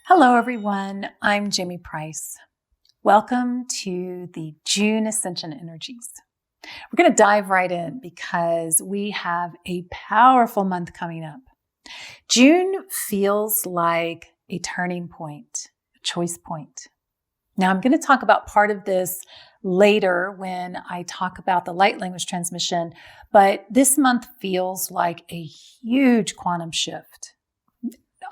Hello, everyone. I'm Jamie Price. Welcome to the June Ascension Energies. We're going to dive right in because we have a powerful month coming up. June feels like a turning point, a choice point. Now, I'm going to talk about part of this later when I talk about the light language transmission, but this month feels like a huge quantum shift.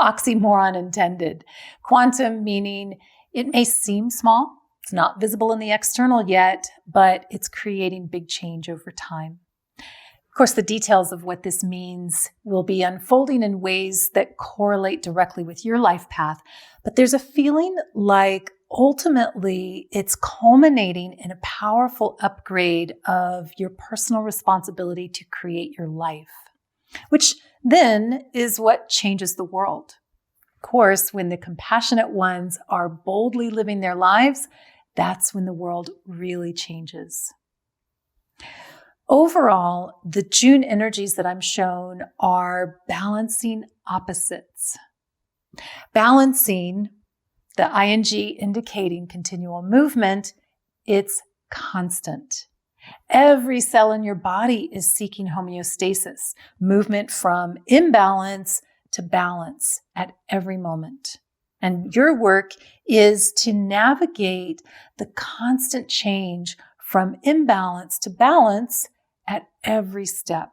Oxymoron intended. Quantum meaning it may seem small, it's not visible in the external yet, but it's creating big change over time. Of course, the details of what this means will be unfolding in ways that correlate directly with your life path, but there's a feeling like ultimately it's culminating in a powerful upgrade of your personal responsibility to create your life, which then is what changes the world. Of course, when the compassionate ones are boldly living their lives, that's when the world really changes. Overall, the June energies that I'm shown are balancing opposites. Balancing, the ing indicating continual movement, it's constant. Every cell in your body is seeking homeostasis, movement from imbalance to balance at every moment. And your work is to navigate the constant change from imbalance to balance at every step.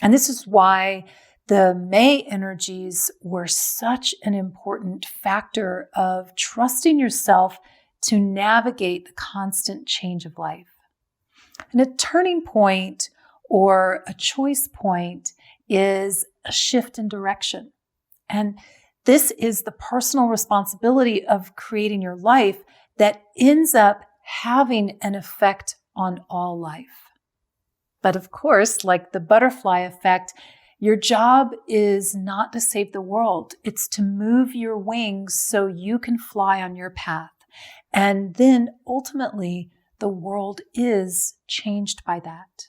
And this is why the May energies were such an important factor of trusting yourself to navigate the constant change of life. And a turning point or a choice point is a shift in direction. And this is the personal responsibility of creating your life that ends up having an effect on all life. But of course, like the butterfly effect, your job is not to save the world. It's to move your wings so you can fly on your path. And then ultimately, the world is changed by that.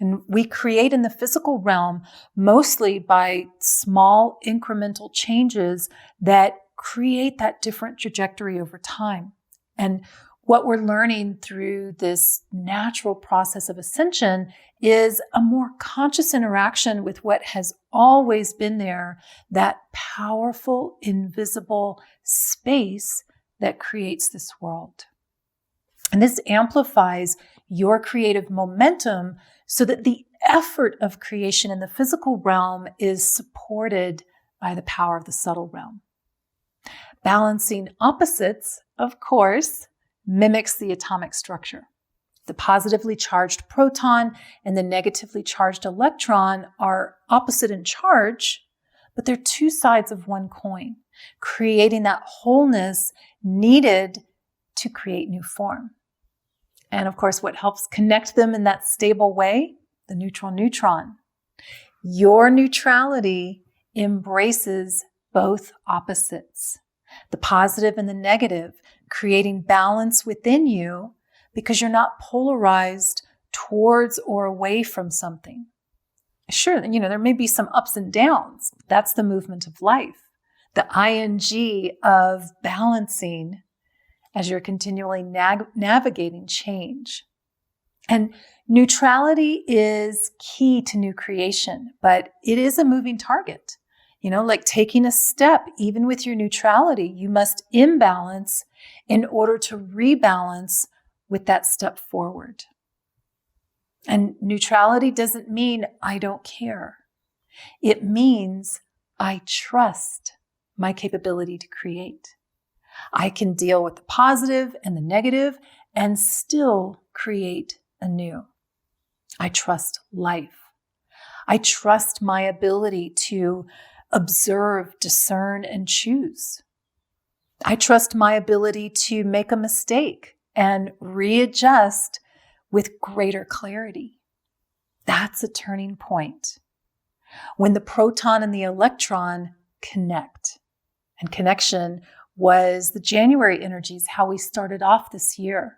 And we create in the physical realm mostly by small incremental changes that create that different trajectory over time. And what we're learning through this natural process of ascension is a more conscious interaction with what has always been there, that powerful, invisible space that creates this world. And this amplifies your creative momentum so that the effort of creation in the physical realm is supported by the power of the subtle realm. Balancing opposites, of course, mimics the atomic structure. The positively charged proton and the negatively charged electron are opposite in charge, but they're two sides of one coin, creating that wholeness needed to create new form. And of course, what helps connect them in that stable way? The neutral-neutron. Your neutrality embraces both opposites, the positive and the negative, creating balance within you because you're not polarized towards or away from something. Sure, there may be some ups and downs. That's the movement of life. The ing of balancing as you're continually navigating change. And neutrality is key to new creation, but it is a moving target. Like taking a step, even with your neutrality, you must imbalance in order to rebalance with that step forward. And neutrality doesn't mean I don't care. It means I trust my capability to create. I can deal with the positive and the negative and still create anew. I trust life. I trust my ability to observe, discern, and choose. I trust my ability to make a mistake and readjust with greater clarity. That's a turning point. When the proton and the electron connect, and connection was the January energies, how we started off this year,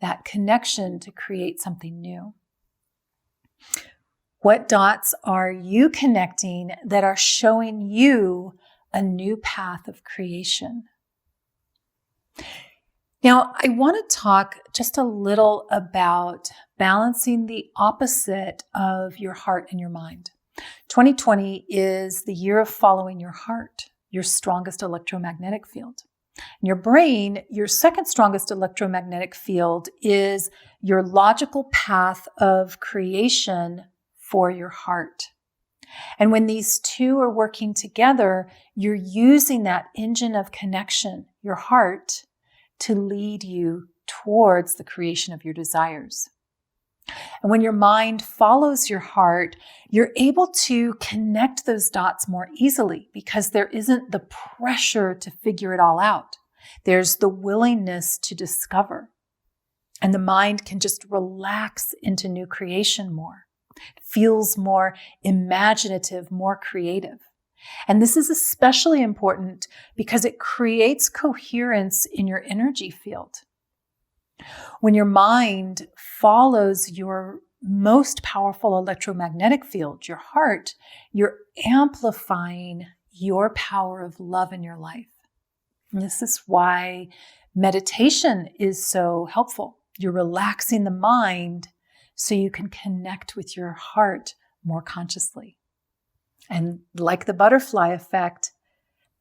that connection to create something new. What dots are you connecting that are showing you a new path of creation. Now, I want to talk just a little about balancing the opposite of your heart and your mind. 2020 is the year of following your heart, your strongest electromagnetic field. In your brain, your second strongest electromagnetic field is your logical path of creation for your heart. And when these two are working together, you're using that engine of connection, your heart, to lead you towards the creation of your desires. And when your mind follows your heart, you're able to connect those dots more easily because there isn't the pressure to figure it all out. There's the willingness to discover. And the mind can just relax into new creation more. It feels more imaginative, more creative. And this is especially important because it creates coherence in your energy field. When your mind follows your most powerful electromagnetic field, your heart, you're amplifying your power of love in your life. And this is why meditation is so helpful. You're relaxing the mind so you can connect with your heart more consciously. And like the butterfly effect,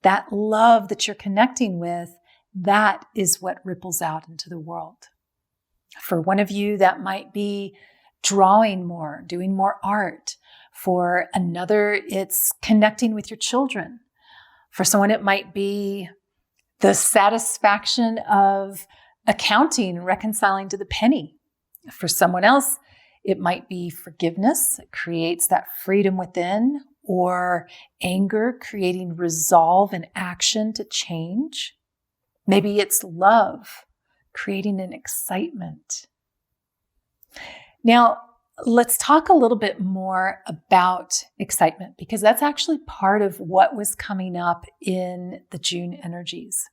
that love that you're connecting with, that is what ripples out into the world. For one of you, that might be drawing more, doing more art. For another, it's connecting with your children. For someone, it might be the satisfaction of accounting, reconciling to the penny. For someone else, it might be forgiveness. It creates that freedom within, or anger, creating resolve and action to change. Maybe it's love, creating an excitement. Now, let's talk a little bit more about excitement, because that's actually part of what was coming up in the June energies.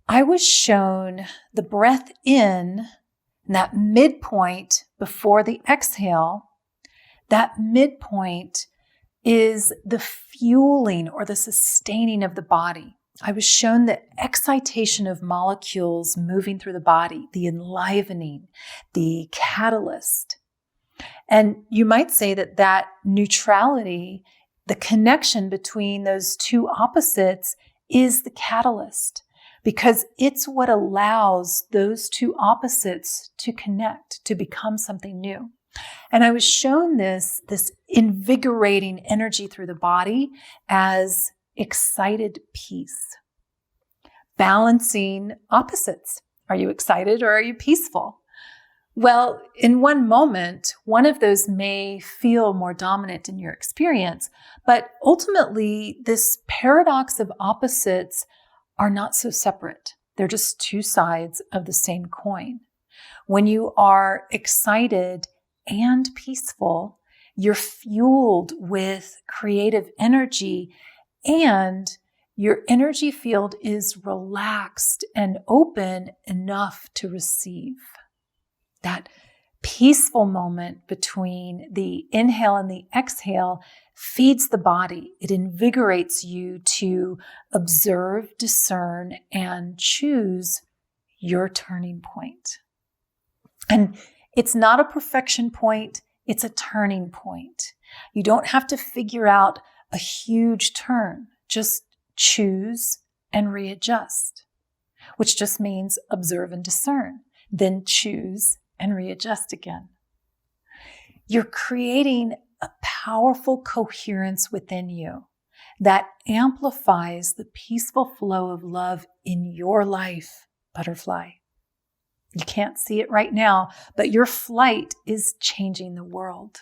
I was shown the breath in, and that midpoint before the exhale. That midpoint is the fueling or the sustaining of the body. I was shown the excitation of molecules moving through the body, the enlivening, the catalyst. And you might say that that neutrality, the connection between those two opposites, is the catalyst, because it's what allows those two opposites to connect, to become something new. And I was shown this invigorating energy through the body as excited peace, balancing opposites. Are you excited or are you peaceful? Well, in one moment, one of those may feel more dominant in your experience, but ultimately, this paradox of opposites are not so separate. They're just two sides of the same coin. When you are excited and peaceful, you're fueled with creative energy, and your energy field is relaxed and open enough to receive. That peaceful moment between the inhale and the exhale feeds the body. It invigorates you to observe, discern, and choose your turning point. And it's not a perfection point, it's a turning point. You don't have to figure out a huge turn. Just choose and readjust, which just means observe and discern, then choose and readjust again. You're creating a powerful coherence within you that amplifies the peaceful flow of love in your life, butterfly. You can't see it right now, but your flight is changing the world.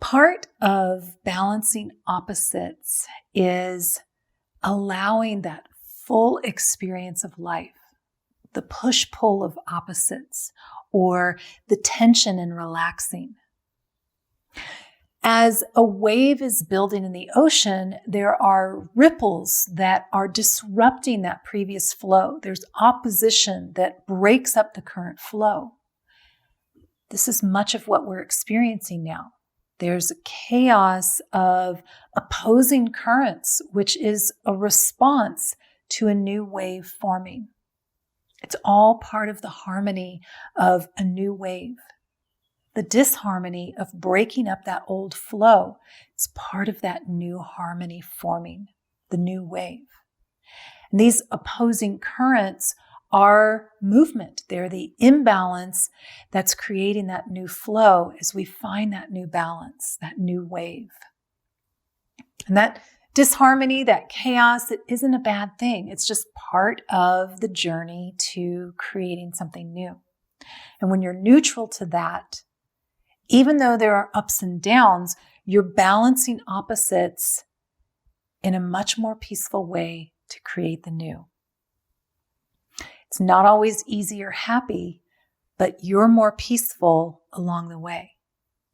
Part of balancing opposites is allowing that full experience of life, the push-pull of opposites, or the tension and relaxing. As a wave is building in the ocean, there are ripples that are disrupting that previous flow. There's opposition that breaks up the current flow. This is much of what we're experiencing now. There's a chaos of opposing currents, which is a response to a new wave forming. It's all part of the harmony of a new wave. The disharmony of breaking up that old flow is part of that new harmony forming, the new wave. And these opposing currents are movement. They're the imbalance that's creating that new flow as we find that new balance, that new wave. And that disharmony, that chaos, it isn't a bad thing. It's just part of the journey to creating something new. And when you're neutral to that, even though there are ups and downs, you're balancing opposites in a much more peaceful way to create the new. It's not always easy or happy, but you're more peaceful along the way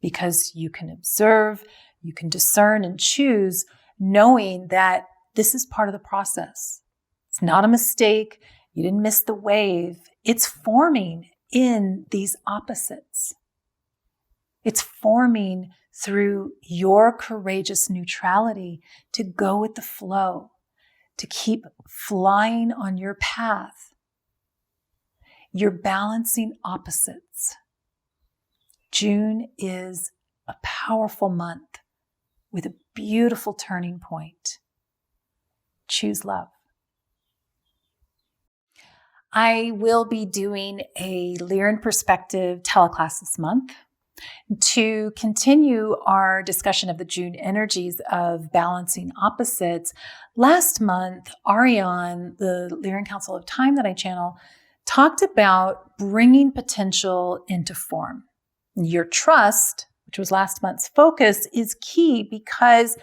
because you can observe, you can discern and choose, knowing that this is part of the process. It's not a mistake. You didn't miss the wave. It's forming in these opposites. It's forming through your courageous neutrality to go with the flow, to keep flying on your path. You're balancing opposites. June is a powerful month with a beautiful turning point. Choose love. I will be doing a Lyran Perspective teleclass this month to continue our discussion of the June energies of balancing opposites. Last month, Ariane, the Lyran Council of Time that I channel, talked about bringing potential into form. Your trust, which was last month's focus, is key because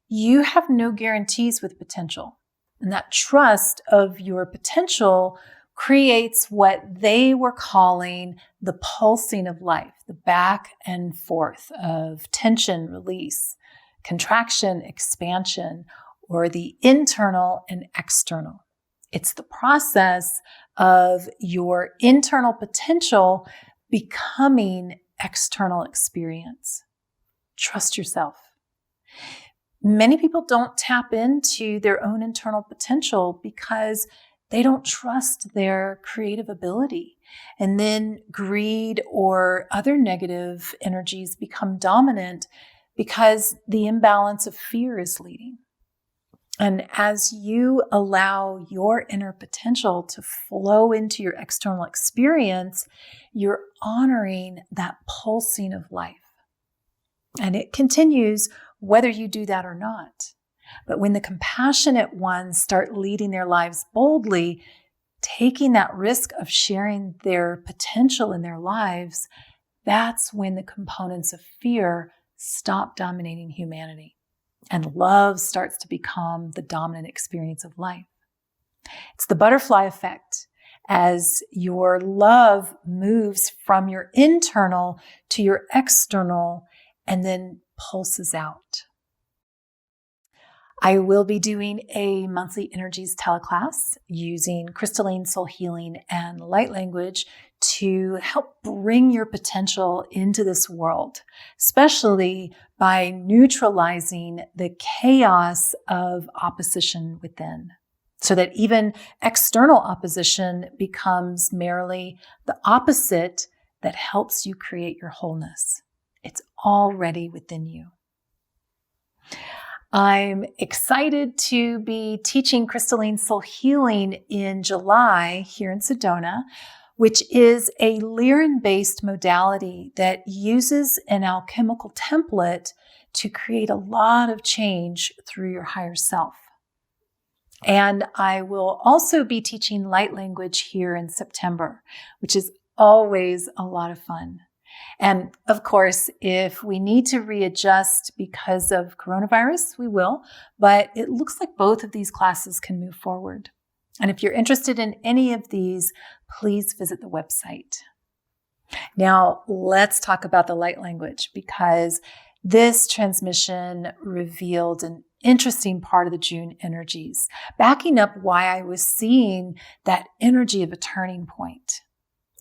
you have no guarantees with potential. And that trust of your potential creates what they were calling the pulsing of life, the back and forth of tension, release, contraction, expansion, or the internal and external. It's the process of your internal potential becoming external experience. Trust yourself. Many people don't tap into their own internal potential because they don't trust their creative ability. And then greed or other negative energies become dominant because the imbalance of fear is leading. And as you allow your inner potential to flow into your external experience, you're honoring that pulsing of life. And it continues whether you do that or not. But when the compassionate ones start leading their lives boldly, taking that risk of sharing their potential in their lives, that's when the components of fear stop dominating humanity. And love starts to become the dominant experience of life. It's the butterfly effect. As your love moves from your internal to your external and then pulses out. I will be doing a monthly energies teleclass using crystalline soul healing and light language to help bring your potential into this world, especially by neutralizing the chaos of opposition within, so that even external opposition becomes merely the opposite that helps you create your wholeness. It's already within you. I'm excited to be teaching crystalline soul healing in July here in Sedona, which is a Lyran-based modality that uses an alchemical template to create a lot of change through your higher self. And I will also be teaching light language here in September, which is always a lot of fun. And of course, if we need to readjust because of coronavirus, we will, but it looks like both of these classes can move forward. And if you're interested in any of these, please visit the website. Now, let's talk about the light language, because this transmission revealed an interesting part of the June energies, backing up why I was seeing that energy of a turning point,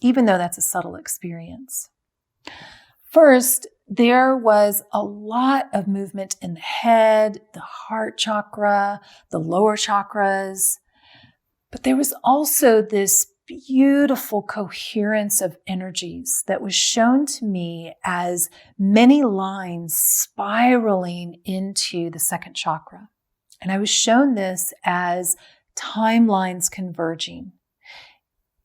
even though that's a subtle experience. First, there was a lot of movement in the head, the heart chakra, the lower chakras, but there was also this beautiful coherence of energies that was shown to me as many lines spiraling into the second chakra. And I was shown this as timelines converging.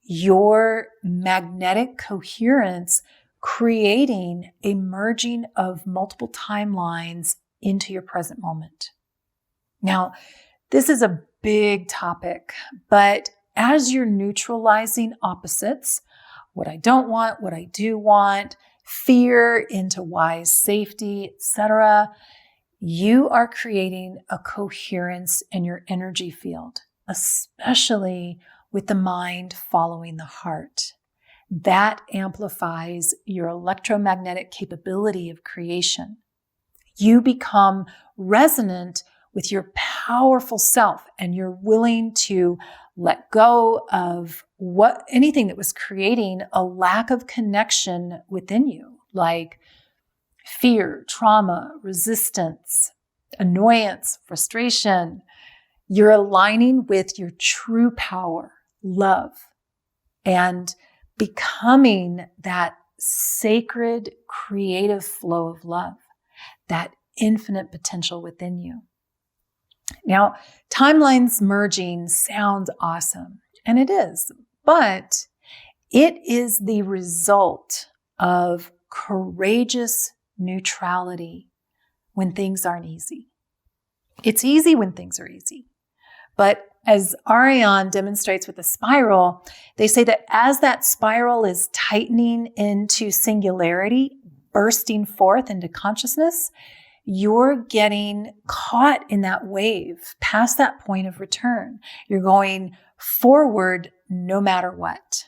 Your magnetic coherence creating a merging of multiple timelines into your present moment. Now, this is a big topic, but as you're neutralizing opposites, what I don't want, what I do want, fear into wise safety, etc., you are creating a coherence in your energy field, especially with the mind following the heart. That amplifies your electromagnetic capability of creation. You become resonant with your powerful self, and you're willing to let go of anything that was creating a lack of connection within you, like fear, trauma, resistance, annoyance, frustration. You're aligning with your true power, love, and becoming that sacred, creative flow of love, that infinite potential within you. Now, timelines merging sounds awesome, and it is, but it is the result of courageous neutrality when things aren't easy. It's easy when things are easy, but as Ariane demonstrates with the spiral, they say that as that spiral is tightening into singularity, bursting forth into consciousness, you're getting caught in that wave past that point of return. You're going forward no matter what.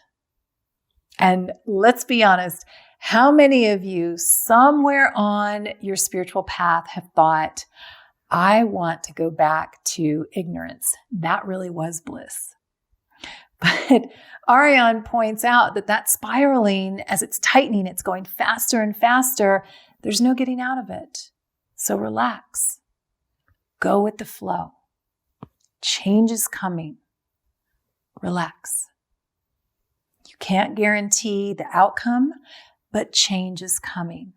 And let's be honest, how many of you somewhere on your spiritual path have thought, I want to go back to ignorance. That really was bliss. But Ariane points out that spiraling, as it's tightening, it's going faster and faster. There's no getting out of it. So relax. Go with the flow. Change is coming. Relax. You can't guarantee the outcome, but change is coming.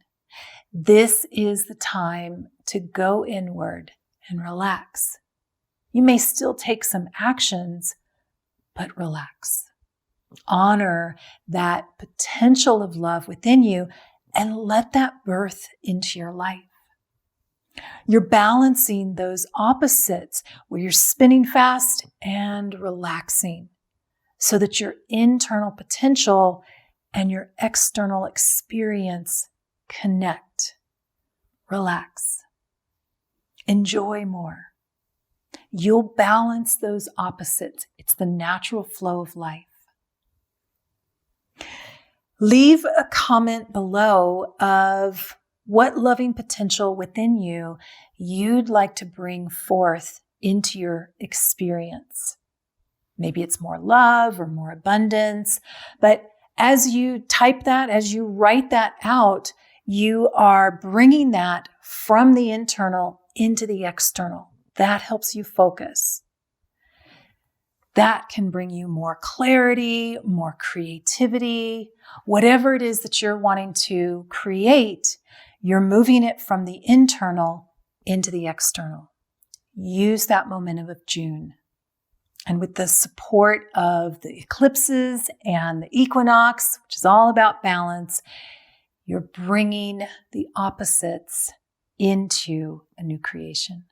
This is the time to go inward and relax. You may still take some actions, but relax. Honor that potential of love within you and let that birth into your life. You're balancing those opposites where you're spinning fast and relaxing so that your internal potential and your external experience connect. Relax. Enjoy more. You'll balance those opposites. It's the natural flow of life. Leave a comment below of what loving potential within you'd like to bring forth into your experience. Maybe it's more love or more abundance, but as you type that, as you write that out, you are bringing that from the internal into the external. That helps you focus. That can bring you more clarity, more creativity, whatever it is that you're wanting to create. You're moving it from the internal into the external. Use that momentum of June. And with the support of the eclipses and the equinox, which is all about balance, you're bringing the opposites into a new creation.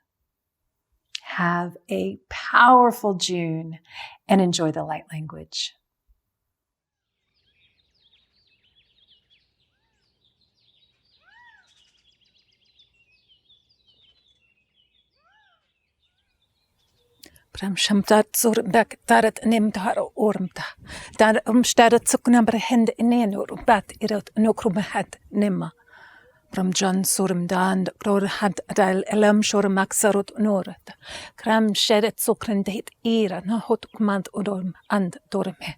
Have a powerful June and enjoy the light language. Bramshamtat zorbak tarat nemtar ormta. Dar umstarat suknambre hend inenur bat irot nokrumahat nemma. Bramjan surmdand gror had adal elam shormaxarot norat. Kram shedet sokrendet ira na hot command odorm and dorme.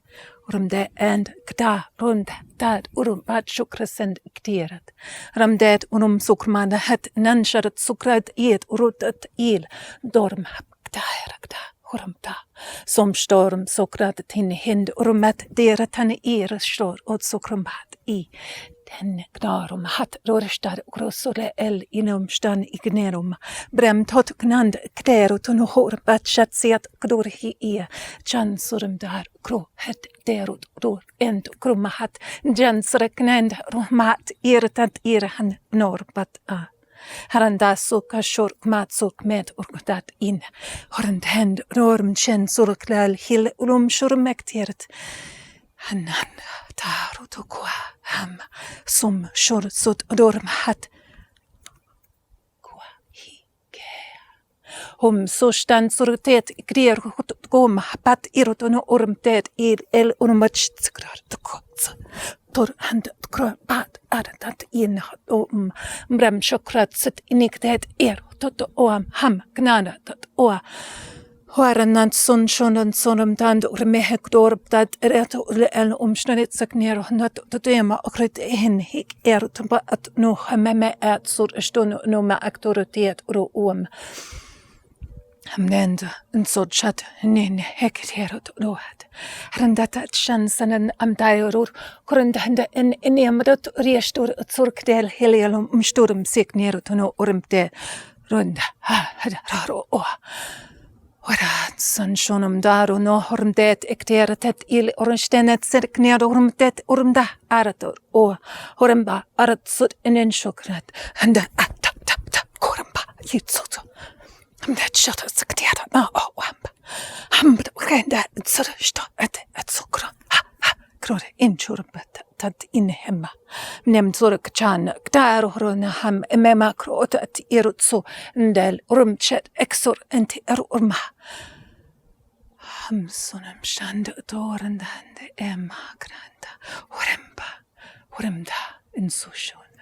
Urmde and gda rund dad urumbat shukresend iktirat. Ramdet sukmanda het nansharat sukrad iet urutat il dorm hapgda. Hurmta. Som storm sokrad tin hind urmat derat han stor od sukrumbat I. Den gnarum hat rorstar grosole el inum stan ignerum. Brem tot gnand kderut un horbat shatsiat gdorhi Jan surum dar gro het derut dor end grumahat. Jan sreknend rumat irtat irhan norbat a. Haranda suka shurk mat suk met urgdat in. Horend hand norm chen surklal hil shurmektiert. Hanan tarutukwa ham sum shur sut dorm hat kwa hi ke so stand surtet grier gom pat irotono urmtet el urmach skrar tukot tor hand kra pat adat in bram shokrat sit iniktet tot ham gnana tot Hoaranant son shonan sonum tand urmehek dorp dat el omsnit sakner nat tema okret hen hik tumba at no meme at sur ston no ma aktoritet ro Hamnend en so chat nin heket herot rohat. Randata chansanen am dairur korendhanda en enemadot riestur zurkdel helialum sturm signerot no urmte runda raro Horat san shonum daru no hormdet ekteratet il ornstenet serkner urmda arator hormba arat sut inen shokrat handa tap kormba yitsoto Hamdet shot sektiara na Hamd kenda sursta at sukra krore inchurbat tad in hemma nem zurk chan ktar horona ham emema krot at irutsu ndel urmchet exor enti urma ham sonam shand doranda emma granda horemba in sushon